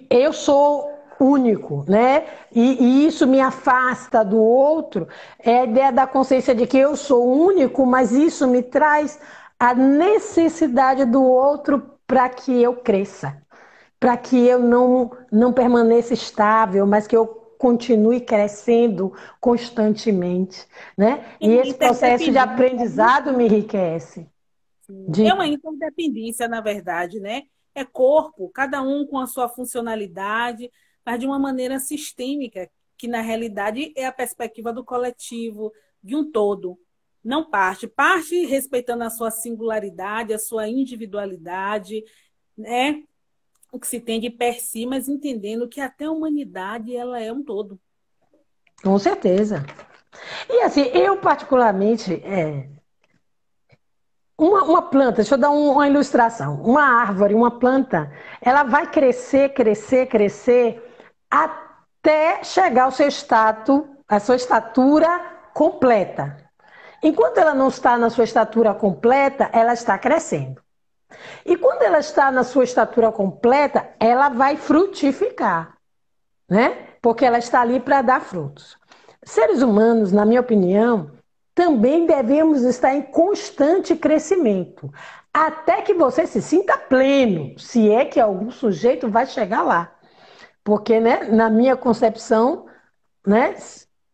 eu sou único, né? E isso me afasta do outro, é a ideia da consciência de que eu sou único, mas isso me traz a necessidade do outro para que eu cresça. Para que eu não permaneça estável, mas que eu continue crescendo constantemente, né? E esse processo de aprendizado me enriquece. É uma interdependência, na verdade, né? É corpo, cada um com a sua funcionalidade, mas de uma maneira sistêmica, que na realidade é a perspectiva do coletivo, de um todo. Não parte respeitando a sua singularidade, a sua individualidade, né? O que se tem de per si, mas entendendo que até a humanidade ela é um todo. Com certeza. E assim, eu particularmente, uma planta, deixa eu dar uma ilustração. Uma árvore, uma planta, ela vai crescer, crescer, crescer, até chegar ao seu a sua estatura completa. Enquanto ela não está na sua estatura completa, ela está crescendo. E quando ela está na sua estatura completa, ela vai frutificar, né? Porque ela está ali para dar frutos. Seres humanos, na minha opinião, também devemos estar em constante crescimento, até que você se sinta pleno, se é que algum sujeito vai chegar lá. Porque, né, na minha concepção, né,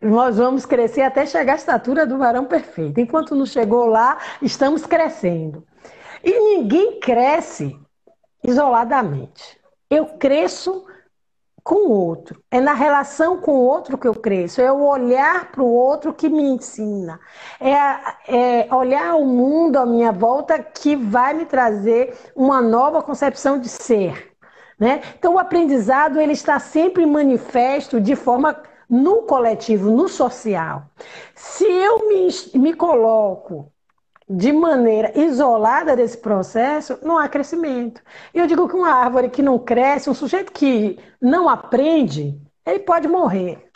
nós vamos crescer até chegar à estatura do varão perfeito. Enquanto não chegou lá, estamos crescendo. E ninguém cresce isoladamente. Eu cresço com o outro. É na relação com o outro que eu cresço. É o olhar para o outro que me ensina. É olhar o mundo à minha volta que vai me trazer uma nova concepção de ser. Né? Então, o aprendizado ele está sempre manifesto de forma no coletivo, no social. Se eu me coloco de maneira isolada desse processo, não há crescimento. Eu digo que uma árvore que não cresce, um sujeito que não aprende, ele pode morrer.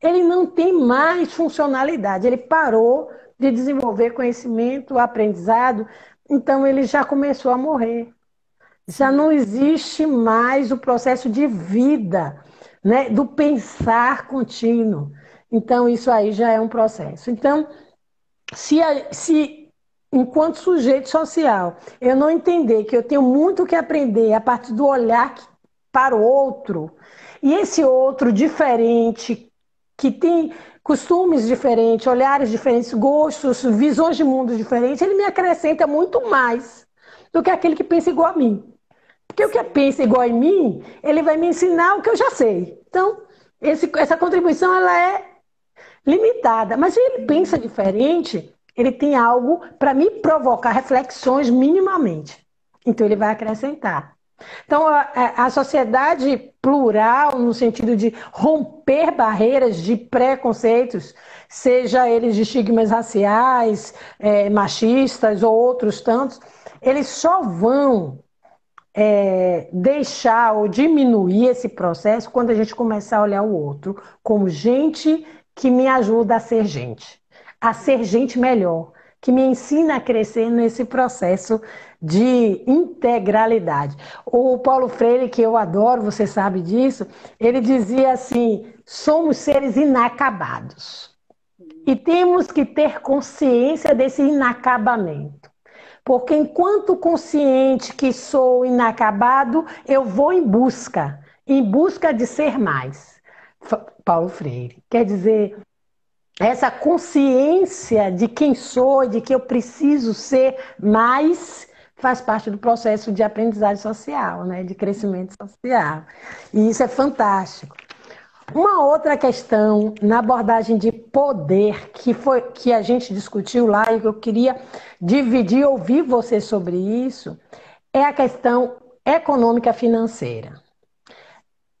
Ele não tem mais funcionalidade, ele parou de desenvolver conhecimento, aprendizado, então ele já começou a morrer. Já não existe mais o processo de vida, né, do pensar contínuo. Então, isso aí já é um processo. Então, se enquanto sujeito social, eu não entender que eu tenho muito que aprender a partir do olhar para o outro, e esse outro diferente, que tem costumes diferentes, olhares diferentes, gostos, visões de mundo diferentes, ele me acrescenta muito mais do que aquele que pensa igual a mim. Porque o que pensa igual a mim, ele vai me ensinar o que eu já sei. Então, essa contribuição ela é limitada. Mas se ele pensa diferente, ele tem algo para me provocar reflexões minimamente. Então, ele vai acrescentar. Então, a sociedade plural, no sentido de romper barreiras de preconceitos, seja eles de estigmas raciais, machistas ou outros tantos, eles só vão deixar ou diminuir esse processo quando a gente começar a olhar o outro como gente que me ajuda a ser gente melhor, que me ensina a crescer nesse processo de integralidade. O Paulo Freire, que eu adoro, você sabe disso, ele dizia assim: somos seres inacabados. E temos que ter consciência desse inacabamento. Porque enquanto consciente que sou inacabado, eu vou em busca de ser mais. Paulo Freire. Quer dizer, essa consciência de quem sou, de que eu preciso ser mais, faz parte do processo de aprendizagem social, né? De crescimento social. E isso é fantástico. Uma outra questão na abordagem de poder que a gente discutiu lá e que eu queria dividir, ouvir você sobre isso, é a questão econômica financeira.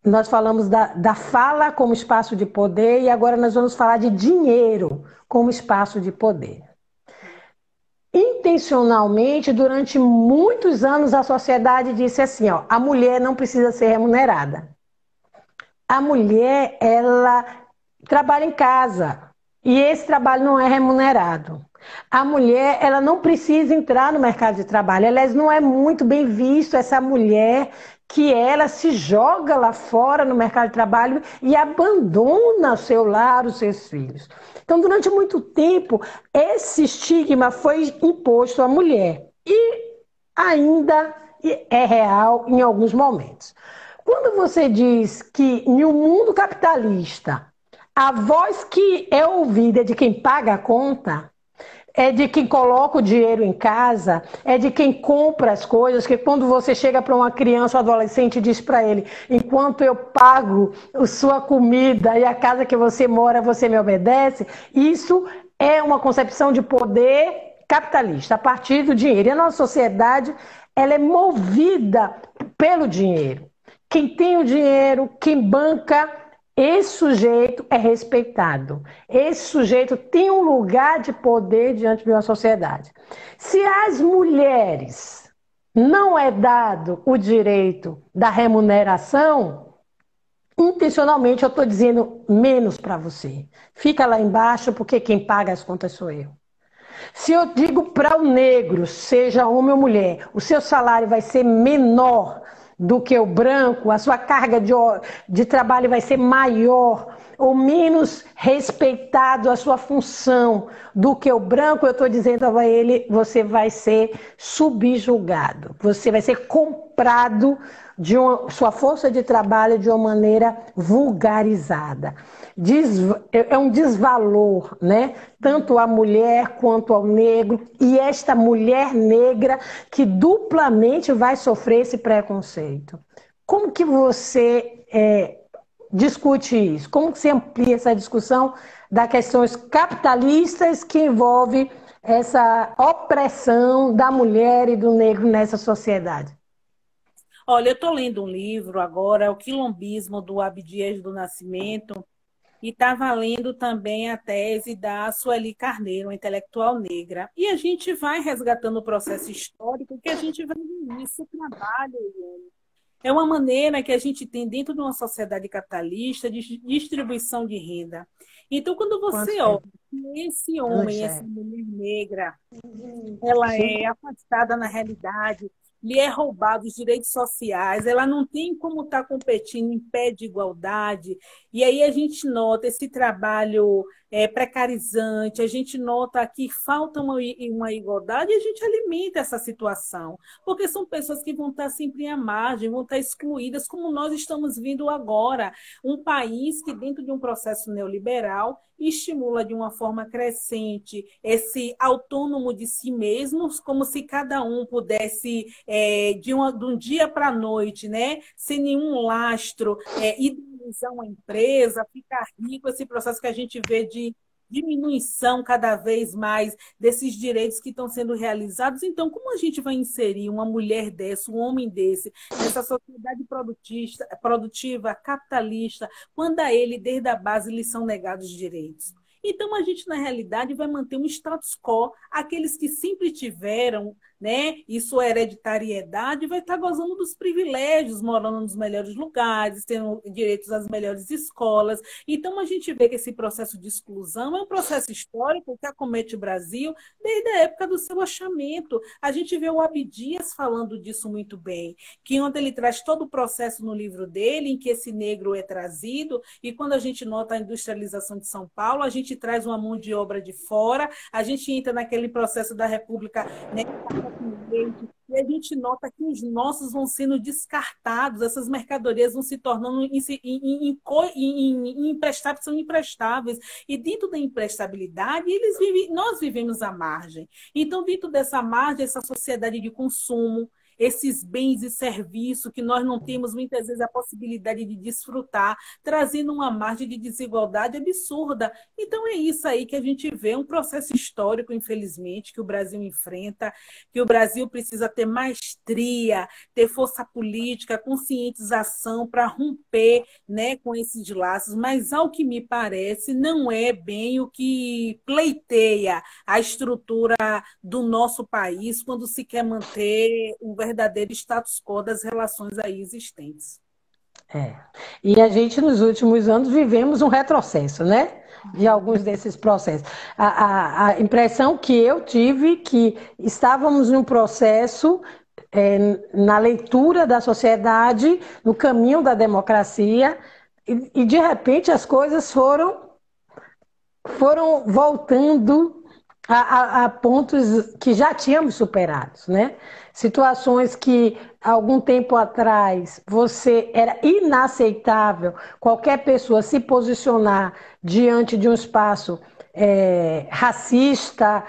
Nós falamos da fala como espaço de poder e agora nós vamos falar de dinheiro como espaço de poder. Intencionalmente, durante muitos anos, a sociedade disse assim, ó, a mulher não precisa ser remunerada. A mulher, ela trabalha em casa e esse trabalho não é remunerado. A mulher, ela não precisa entrar no mercado de trabalho. Aliás, não é muito bem visto essa mulher que ela se joga lá fora no mercado de trabalho e abandona o seu lar, os seus filhos. Então, durante muito tempo, esse estigma foi imposto à mulher e ainda é real em alguns momentos. Quando você diz que em um mundo capitalista, a voz que é ouvida é de quem paga a conta, é de quem coloca o dinheiro em casa, é de quem compra as coisas, que quando você chega para uma criança ou adolescente e diz para ele, enquanto eu pago a sua comida e a casa que você mora, você me obedece, isso é uma concepção de poder capitalista, a partir do dinheiro. E a nossa sociedade, ela é movida pelo dinheiro. Quem tem o dinheiro, quem banca, esse sujeito é respeitado. Esse sujeito tem um lugar de poder diante de uma sociedade. Se às mulheres não é dado o direito da remuneração, intencionalmente eu estou dizendo menos para você. Fica lá embaixo porque quem paga as contas sou eu. Se eu digo para o negro, seja homem ou mulher, o seu salário vai ser menor do que o branco, a sua carga de trabalho vai ser maior ou menos respeitado a sua função do que o branco, eu estou dizendo a ele, você vai ser subjugado, você vai ser comprado sua força de trabalho de uma maneira vulgarizada. É um desvalor, né? Tanto à mulher quanto ao negro, e esta mulher negra que duplamente vai sofrer esse preconceito. Como que você discute isso? Como que você amplia essa discussão das questões capitalistas que envolve essa opressão da mulher e do negro nessa sociedade? Olha, eu estou lendo um livro agora, O Quilombismo, do Abdias do Nascimento, e estava lendo também a tese da Sueli Carneiro, uma intelectual negra. E a gente vai resgatando o processo histórico que a gente vai ver esse trabalho. É uma maneira que a gente tem dentro de uma sociedade capitalista de distribuição de renda. Então, quando você olha que esse homem, essa mulher negra, ela é afastada na realidade, lhe é roubado os direitos sociais, ela não tem como estar competindo em pé de igualdade, e aí a gente nota esse trabalho precarizante, a gente nota que falta uma igualdade e a gente alimenta essa situação, porque são pessoas que vão estar sempre à margem, vão estar excluídas, como nós estamos vendo agora, um país que dentro de um processo neoliberal estimula de uma forma crescente esse autônomo de si mesmos, como se cada um pudesse, de um dia para a noite, né, sem nenhum lastro, idealizar uma empresa, ficar rico, esse processo que a gente vê de diminuição cada vez mais desses direitos que estão sendo realizados. Então, como a gente vai inserir uma mulher dessa, um homem desse, nessa sociedade produtiva, capitalista, quando a ele, desde a base, lhe são negados direitos? Então, a gente, na realidade, vai manter um status quo. Aqueles que sempre tiveram né, e sua hereditariedade, vai estar gozando dos privilégios, morando nos melhores lugares, tendo direitos às melhores escolas. Então, a gente vê que esse processo de exclusão é um processo histórico que acomete o Brasil desde a época do seu achamento. A gente vê o Abdias falando disso muito bem, que onde ele traz todo o processo no livro dele, em que esse negro é trazido, e quando a gente nota a industrialização de São Paulo, a gente traz uma mão de obra de fora, a gente entra naquele processo da República, né, e a gente nota que os nossos vão sendo descartados, essas mercadorias vão se tornando imprestáveis, são imprestáveis. E dentro da imprestabilidade, nós vivemos à margem. Então, dentro dessa margem, essa sociedade de consumo, esses bens e serviços que nós não temos muitas vezes a possibilidade de desfrutar, trazendo uma margem de desigualdade absurda. Então é isso aí que a gente vê, um processo histórico, infelizmente, que o Brasil enfrenta, que o Brasil precisa ter maestria, ter força política, conscientização para romper, né, com esses laços, mas ao que me parece, não é bem o que pleiteia a estrutura do nosso país quando se quer manter o verdadeiro status quo das relações aí existentes. É. E a gente, nos últimos anos, vivemos um retrocesso, né? De alguns desses processos. A impressão que eu tive que estávamos num processo na leitura da sociedade, no caminho da democracia, e de repente as coisas foram voltando a pontos que já tínhamos superados, né? Situações que, algum tempo atrás, era inaceitável qualquer pessoa se posicionar diante de um espaço racista,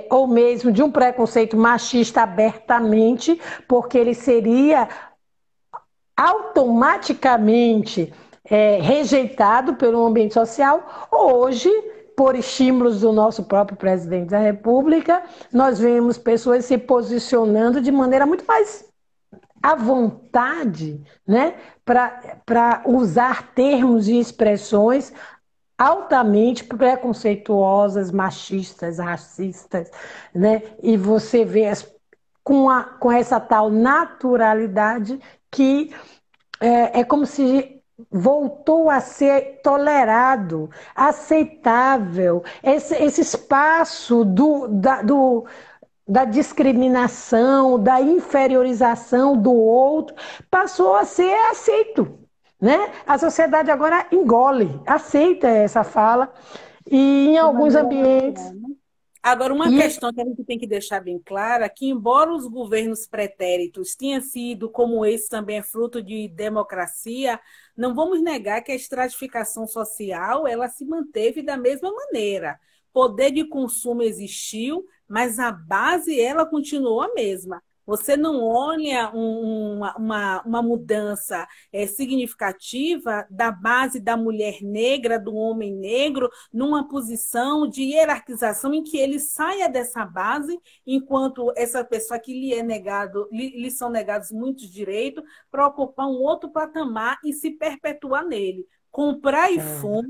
ou mesmo de um preconceito machista abertamente, porque ele seria automaticamente rejeitado pelo ambiente social. Hoje, por estímulos do nosso próprio presidente da República, nós vemos pessoas se posicionando de maneira muito mais à vontade, né, para usar termos e expressões altamente preconceituosas, machistas, racistas, né? E você vê com essa tal naturalidade que é como se voltou a ser tolerado, aceitável, esse espaço da discriminação, da inferiorização do outro, passou a ser aceito, né? A sociedade agora engole, aceita essa fala, e em alguns ambientes... Agora, uma questão que a gente tem que deixar bem clara, é que embora os governos pretéritos tenham sido, como esse também é fruto de democracia, não vamos negar que a estratificação social ela se manteve da mesma maneira. Poder de consumo existiu, mas a base ela continuou a mesma. Você não olha uma mudança significativa da base da mulher negra, do homem negro, numa posição de hierarquização em que ele saia dessa base, enquanto essa pessoa que lhe são negados muitos direitos, para ocupar um outro patamar e se perpetuar nele. Comprar iPhone,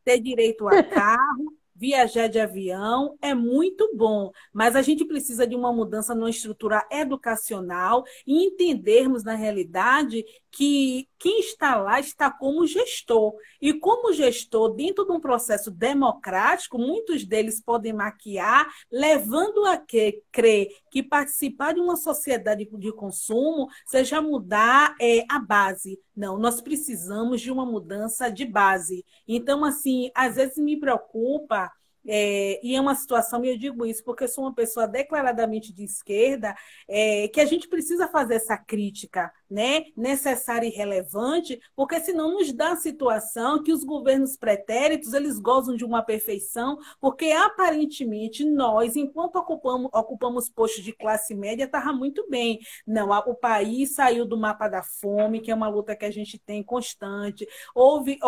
ter direito a carro, viajar de avião é muito bom, mas a gente precisa de uma mudança numa estrutura educacional e entendermos, na realidade, que quem está lá está como gestor. E como gestor, dentro de um processo democrático, muitos deles podem maquiar, levando a crer que participar de uma sociedade de consumo seja mudar a base. Não, nós precisamos de uma mudança de base. Então, assim, às vezes me preocupa, e é uma situação, e eu digo isso porque eu sou uma pessoa declaradamente de esquerda, que a gente precisa fazer essa crítica, né, necessária e relevante, porque senão nos dá a situação que os governos pretéritos eles gozam de uma perfeição, porque aparentemente nós, enquanto ocupamos postos de classe média, estava muito bem. Não, o país saiu do mapa da fome, que é uma luta que a gente tem constante, houve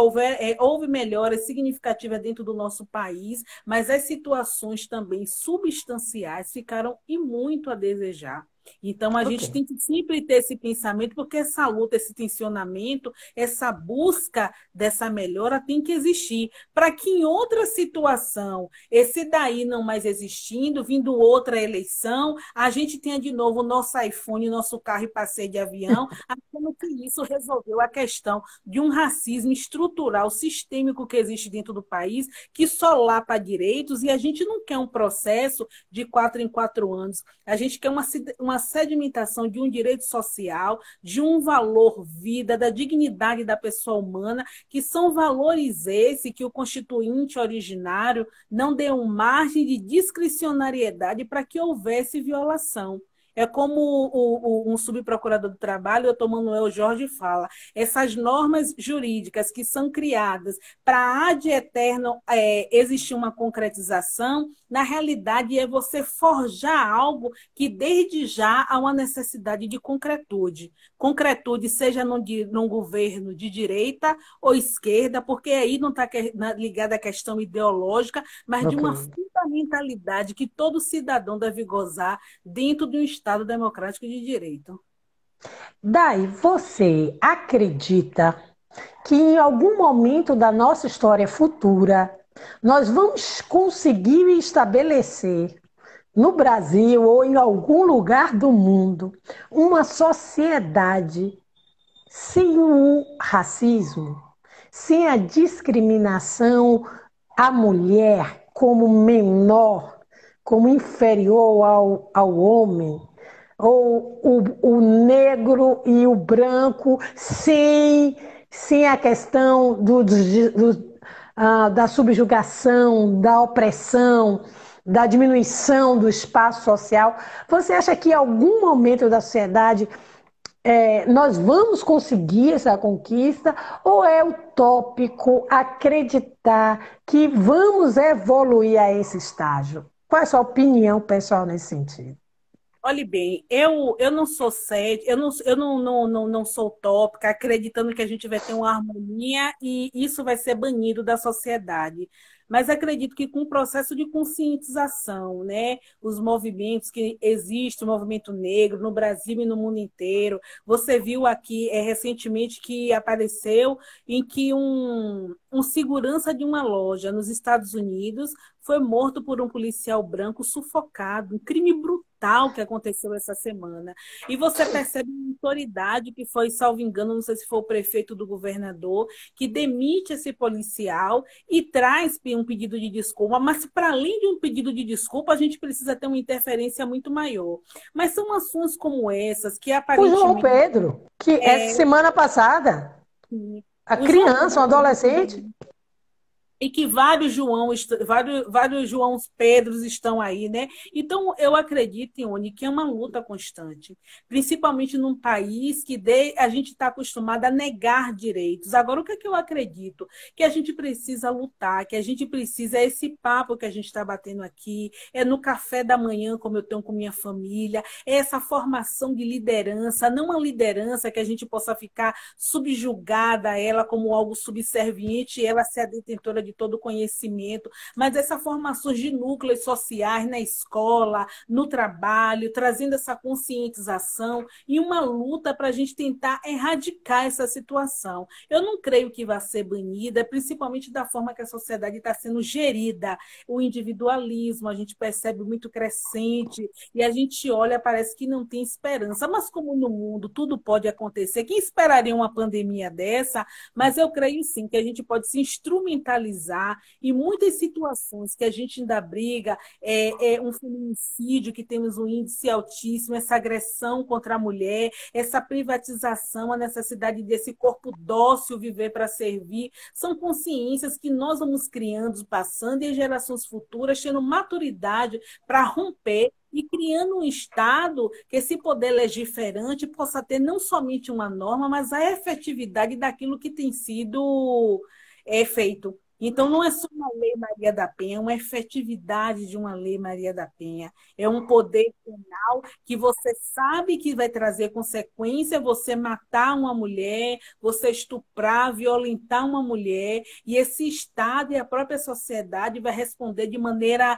melhoras significativas dentro do nosso país, mas as situações também substanciais ficaram e muito a desejar. Então, a gente Ok. tem que sempre ter esse pensamento, porque essa luta, esse tensionamento, essa busca dessa melhora tem que existir, para que em outra situação, esse daí não mais existindo, vindo outra eleição, a gente tenha de novo o nosso iPhone, nosso carro e passeio de avião, achando que isso resolveu a questão de um racismo estrutural, sistêmico que existe dentro do país, que solapa direitos, e a gente não quer um processo de 4 em 4 anos. A gente quer uma sedimentação de um direito social, de um valor vida, da dignidade da pessoa humana, que são valores esses que o constituinte originário não deu margem de discricionariedade para que houvesse violação. É como um subprocurador do trabalho, o doutor Manuel Jorge, fala, essas normas jurídicas que são criadas para ad eterno existir uma concretização, na realidade é você forjar algo que desde já há uma necessidade de concretude. Concretude seja num governo de direita ou esquerda, porque aí não está ligada à questão ideológica, mas de Ok. uma fundamentalidade que todo cidadão deve gozar dentro de um Estado democrático de direito. Daí, você acredita que em algum momento da nossa história futura nós vamos conseguir estabelecer no Brasil ou em algum lugar do mundo uma sociedade sem o racismo, sem a discriminação à mulher como menor, como inferior ao homem, ou o negro e o branco, sem a questão da subjugação, da opressão, da diminuição do espaço social. Você acha que em algum momento da sociedade nós vamos conseguir essa conquista ou é utópico acreditar que vamos evoluir a esse estágio? Qual é a sua opinião pessoal nesse sentido? Olhe bem, eu não sou cética, eu não sou utópica, acreditando que a gente vai ter uma harmonia e isso vai ser banido da sociedade. Mas acredito que com o processo de conscientização, né, os movimentos que existem, o movimento negro no Brasil e no mundo inteiro, você viu aqui recentemente que apareceu em que um segurança de uma loja nos Estados Unidos foi morto por um policial branco sufocado, um crime brutal que aconteceu essa semana. E você percebe uma autoridade que foi, salvo engano, não sei se foi o prefeito do governador, que demite esse policial e traz um pedido de desculpa, mas para além de um pedido de desculpa, a gente precisa ter uma interferência muito maior. Mas são ações como essas que O João aparentemente Pedro, que essa semana passada, a o João criança, um Pedro adolescente, e que vários Joãos Pedros estão aí, né? Então, eu acredito, Ione, que é uma luta constante, principalmente num país que a gente está acostumado a negar direitos. Agora, o que é que eu acredito? Que a gente precisa lutar, que a gente precisa, é esse papo que a gente está batendo aqui, é no café da manhã, como eu tenho com minha família, é essa formação de liderança, não uma liderança que a gente possa ficar subjugada a ela como algo subserviente e ela ser a detentora de todo conhecimento, mas essa formação de núcleos sociais na escola, no trabalho, trazendo essa conscientização e uma luta para a gente tentar erradicar essa situação. Eu não creio que vai ser banida, principalmente da forma que a sociedade está sendo gerida. O individualismo, a gente percebe muito crescente e a gente olha, parece que não tem esperança. Mas como no mundo tudo pode acontecer, quem esperaria uma pandemia dessa? Mas eu creio sim que a gente pode se instrumentalizar e muitas situações que a gente ainda briga, um feminicídio que temos um índice altíssimo, essa agressão contra a mulher, essa privatização, a necessidade desse corpo dócil viver para servir, são consciências que nós vamos criando, passando, e as gerações futuras tendo maturidade para romper e criando um Estado que esse poder legiferante possa ter não somente uma norma, mas a efetividade daquilo que tem sido feito. Então, não é só uma lei Maria da Penha, é uma efetividade de uma lei Maria da Penha. É um poder penal que você sabe que vai trazer consequência você matar uma mulher, você estuprar, violentar uma mulher, e esse Estado e a própria sociedade vai responder de maneira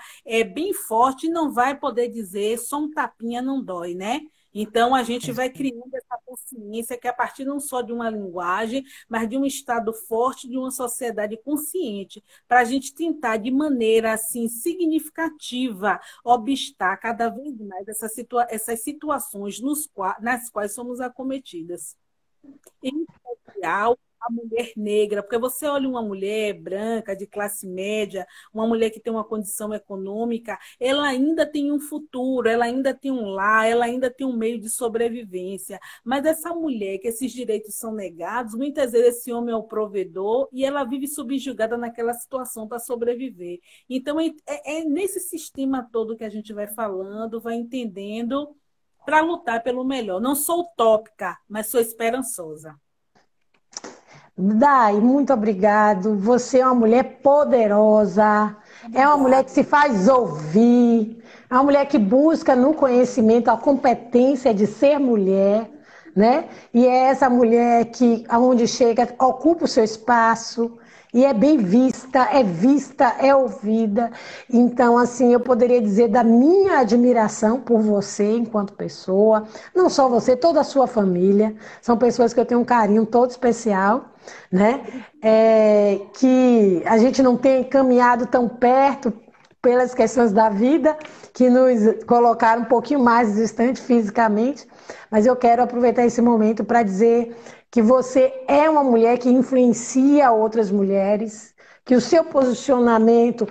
bem forte e não vai poder dizer só um tapinha não dói, né? Então, a gente vai criando essa consciência que é a partir não só de uma linguagem, mas de um estado forte de uma sociedade consciente, para a gente tentar, de maneira assim significativa, obstar cada vez mais essas situações nas quais somos acometidas. Em especial a mulher negra, porque você olha uma mulher branca, de classe média, uma mulher que tem uma condição econômica, ela ainda tem um futuro, ela ainda tem um lar, ela ainda tem um meio de sobrevivência. Mas essa mulher, que esses direitos são negados, muitas vezes esse homem é o provedor e ela vive subjugada naquela situação para sobreviver. Então, é nesse sistema todo que a gente vai falando, vai entendendo para lutar pelo melhor. Não sou utópica, mas sou esperançosa. Dai, muito obrigado. Você é uma mulher poderosa, é uma mulher que Obrigada. se faz ouvir, é uma mulher que busca no conhecimento a competência de ser mulher, né? E é essa mulher que, aonde chega, ocupa o seu espaço e é bem vista, é ouvida. Então, assim, eu poderia dizer da minha admiração por você enquanto pessoa, não só você, toda a sua família. São pessoas que eu tenho um carinho todo especial, né? Que a gente não tem caminhado tão perto pelas questões da vida que nos colocaram um pouquinho mais distante fisicamente, mas eu quero aproveitar esse momento para dizer que você é uma mulher que influencia outras mulheres, que o seu posicionamento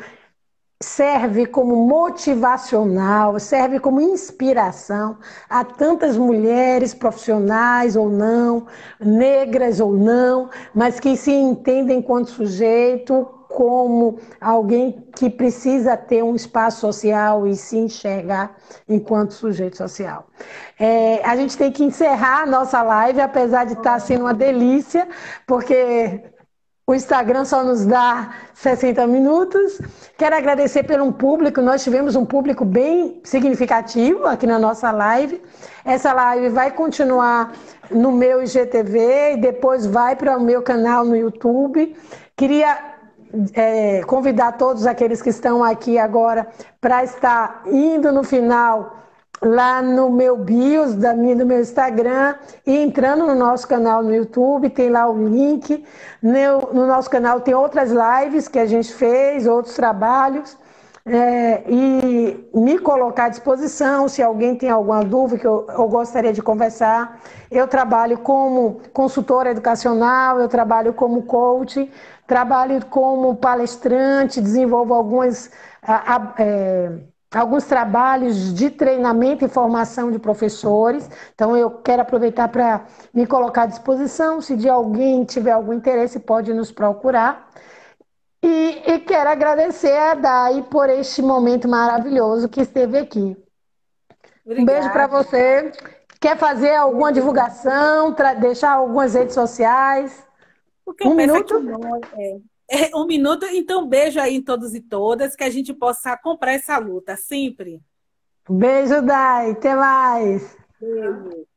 serve como motivacional, serve como inspiração a tantas mulheres profissionais ou não, negras ou não, mas que se entendem enquanto sujeito, como alguém que precisa ter um espaço social e se enxergar enquanto sujeito social. A gente tem que encerrar a nossa live, apesar de estar sendo uma delícia, porque o Instagram só nos dá 60 minutos. Quero agradecer pelo público. Nós tivemos um público bem significativo aqui na nossa live. Essa live vai continuar no meu IGTV e depois vai para o meu canal no YouTube. Queria convidar todos aqueles que estão aqui agora para estar indo no final lá no meu bios do meu Instagram e entrando no nosso canal no YouTube, tem lá o link. No nosso canal tem outras lives que a gente fez, outros trabalhos. E me colocar à disposição, se alguém tem alguma dúvida que eu gostaria de conversar. Eu trabalho como consultora educacional, eu trabalho como coach, trabalho como palestrante, desenvolvo alguns trabalhos de treinamento e formação de professores. Então, eu quero aproveitar para me colocar à disposição. Se de alguém tiver algum interesse, pode nos procurar. E quero agradecer a Dai por este momento maravilhoso que esteve aqui. Um beijo para Obrigada. você. Quer fazer alguma divulgação, deixar algumas redes sociais? Porque eu Um peço aqui minuto? um minuto, então beijo aí em todos e todas, que a gente possa comprar essa luta sempre. Beijo, Dai. Até mais. Beijo.